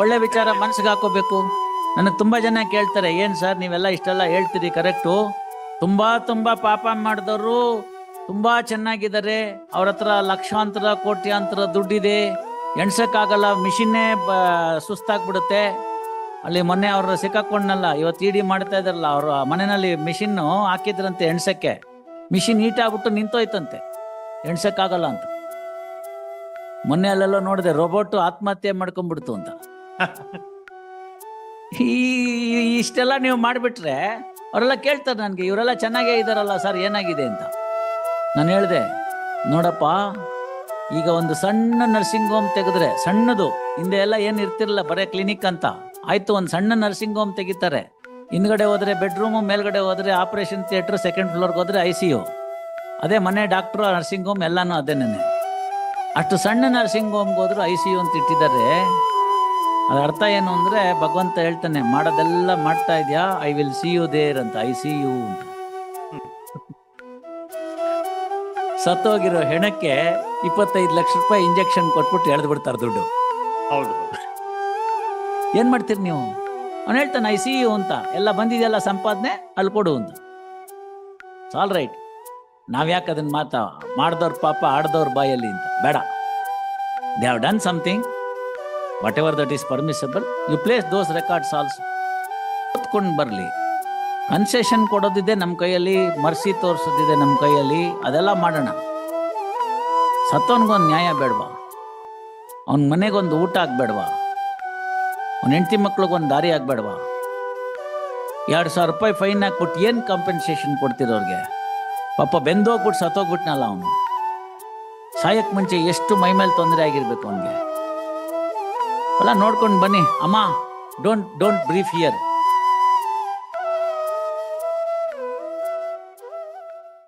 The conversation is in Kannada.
ಒಳ್ಳೆ ವಿಚಾರ ಮನ್ಸಿಗೆ ಹಾಕೋಬೇಕು. ನನಗೆ ತುಂಬಾ ಜನ ಕೇಳ್ತಾರೆ, ಏನ್ ಸರ್ ನೀವೆಲ್ಲ ಇಷ್ಟೆಲ್ಲ ಹೇಳ್ತೀರಿ ಕರೆಕ್ಟು, ತುಂಬಾ ಪಾಪ ಮಾಡಿದವರು ತುಂಬಾ ಚೆನ್ನಾಗಿದ್ದಾರೆ, ಅವ್ರ ಹತ್ರ ಲಕ್ಷಾಂತರ ಕೋಟ್ಯಾಂತರ ದುಡ್ಡಿದೆ, ಎಣ್ಸಕ್ಕಾಗಲ್ಲ, ಮಿಷಿನ್ನೇ ಸುಸ್ತಾಗ್ಬಿಡುತ್ತೆ. ಅಲ್ಲಿ ಮೊನ್ನೆ ಅವ್ರ ಸಿಕ್ಕಾಕೊಂಡ್ನಲ್ಲ, ಇವತ್ತು ಇಡಿ ಮಾಡ್ತಾ ಇದಾರಲ್ಲ, ಅವ್ರ ಮನೆಯಲ್ಲಿ ಮಿಷಿನ್ ಹಾಕಿದ್ರಂತೆ ಎಣ್ಸಕ್ಕೆ, ಮಿಷಿನ್ ಹೀಟ್ ಆಗ್ಬಿಟ್ಟು ನಿಂತೋಯ್ತಂತೆ, ಎಣ್ಸಕ್ಕಾಗಲ್ಲ ಅಂತ. ಮೊನ್ನೆ ಅಲ್ಲೆಲ್ಲ ನೋಡಿದೆ, ರೋಬೋಟ್ ಆತ್ಮಹತ್ಯೆ ಮಾಡ್ಕೊಂಡ್ಬಿಡ್ತು ಅಂತ. ಇಷ್ಟೆಲ್ಲ ನೀವು ಮಾಡಿಬಿಟ್ರೆ ಅವರೆಲ್ಲ ಕೇಳ್ತಾರೆ ನನಗೆ, ಇವರೆಲ್ಲ ಚೆನ್ನಾಗೇ ಇದ್ದಾರಲ್ಲ ಸರ್ ಏನಾಗಿದೆ ಅಂತ. ನಾನು ಹೇಳಿದೆ, ನೋಡಪ್ಪ, ಈಗ ಒಂದು ಸಣ್ಣ ನರ್ಸಿಂಗ್ ಹೋಮ್ ತೆಗೆದ್ರೆ, ಸಣ್ಣದು, ಹಿಂದೆ ಎಲ್ಲ ಏನು ಇರ್ತಿರಲ್ಲ, ಬರೀ ಕ್ಲಿನಿಕ್ ಅಂತ ಆಯ್ತು, ಒಂದು ಸಣ್ಣ ನರ್ಸಿಂಗ್ ಹೋಮ್ ತೆಗಿತಾರೆ, ಹಿಂದ್ಗಡೆ ಹೋದ್ರೆ ಬೆಡ್ರೂಮು, ಮೇಲ್ಗಡೆ ಹೋದ್ರೆ ಆಪರೇಷನ್ ಥಿಯೇಟರ್, ಸೆಕೆಂಡ್ ಫ್ಲೋರ್ಗೆ ಹೋದ್ರೆ ICU, ಅದೇ ಮನೆ ಡಾಕ್ಟ್ರು, ನರ್ಸಿಂಗ್ ಹೋಮ್ ಎಲ್ಲಾನು ಅದೇನೇ. ಅಷ್ಟು ಸಣ್ಣ ನರ್ಸಿಂಗ್ ಹೋಮ್ಗೆ ಹೋದ್ರು ICU ಅಂತ ಇಟ್ಟಿದ್ದಾರೆ. ಅದ್ರ ಅರ್ಥ ಏನು ಅಂದ್ರೆ, ಭಗವಂತ ಹೇಳ್ತಾನೆ, ಮಾಡೋದೆಲ್ಲ ಮಾಡ್ತಾ ಇದೆಯಾ, I will see you there ಅಂತ, ICU ಅಂತ. ಸತ್ತೋಗಿರೋ ಹೆಣಕ್ಕೆ 25 ಲಕ್ಷ ರೂಪಾಯಿ ಇಂಜೆಕ್ಷನ್ ಕೊಟ್ಬಿಟ್ಟು ಎಳೆದು ಬಿಡ್ತಾರೆ ದುಡ್ಡು. ಹೌದು. ಏನ್ ಮಾಡ್ತೀರಿ ನೀವು? ಅವ್ನು ಹೇಳ್ತಾನೆ ICU ಅಂತ, ಎಲ್ಲ ಬಂದಿದೆಯಲ್ಲ ಸಂಪಾದನೆ ಅಲ್ಲಿ ಕೊಡು ಅಂತ. ಆಲ್ ರೈಟ್, ನಾವ್ಯಾಕೆ ಅದನ್ನ ಮಾಡ್ದವ್ರ ಪಾಪ ಆಡ್ದವ್ರ ಬಾಯಲ್ಲಿ ಅಂತ ಬೇಡ. They have done something, whatever that is permissible, you place those records also. ಓದ್ಕೊಂಡು ಬರಲಿ. ಕನ್ಸೆಷನ್ ಕೊಡೋದಿದೆ ನಮ್ಮ ಕೈಯಲ್ಲಿ, ಮರ್ಸಿ ತೋರಿಸೋದಿದೆ ನಮ್ಮ ಕೈಯಲ್ಲಿ, ಅದೆಲ್ಲ ಮಾಡೋಣ. ಸತ್ತವನ್ಗೊಂದು ನ್ಯಾಯ ಬೇಡವಾ? ಅವನ ಮನೆಗೊಂದು ಊಟ ಆಗ್ಬೇಡವಾ? ಅವನ ಹೆಂಡತಿ ಮಕ್ಳಿಗೊಂದು ದಾರಿ ಆಗ್ಬೇಡವಾ? 2,000 ರೂಪಾಯಿ ಫೈನ್ ಹಾಕ್ಬಿಟ್ಟು ಏನು ಕಾಂಪೆನ್ಸೇಷನ್ ಕೊಡ್ತಿರೋರಿಗೆ? ಪಾಪ ಬೆಂದೋಗ್ಬಿಟ್ಟು ಸತ್ತೋಗ್ಬಿಟ್ನಲ್ಲ ಅವನು. ಸಾಯಕ್ಕೆ ಮುಂಚೆ ಎಷ್ಟು ಮೈ ಮೇಲೆ ತೊಂದರೆ ಆಗಿರ್ಬೇಕು ಅವನಿಗೆ. ಅಲ್ಲ ನೋಡ್ಕೊಂಡು ಬನ್ನಿ. ಅಮ್ಮ, ಡೋಂಟ್ ಬ್ರೀಫ್ ಹಿಯರ್.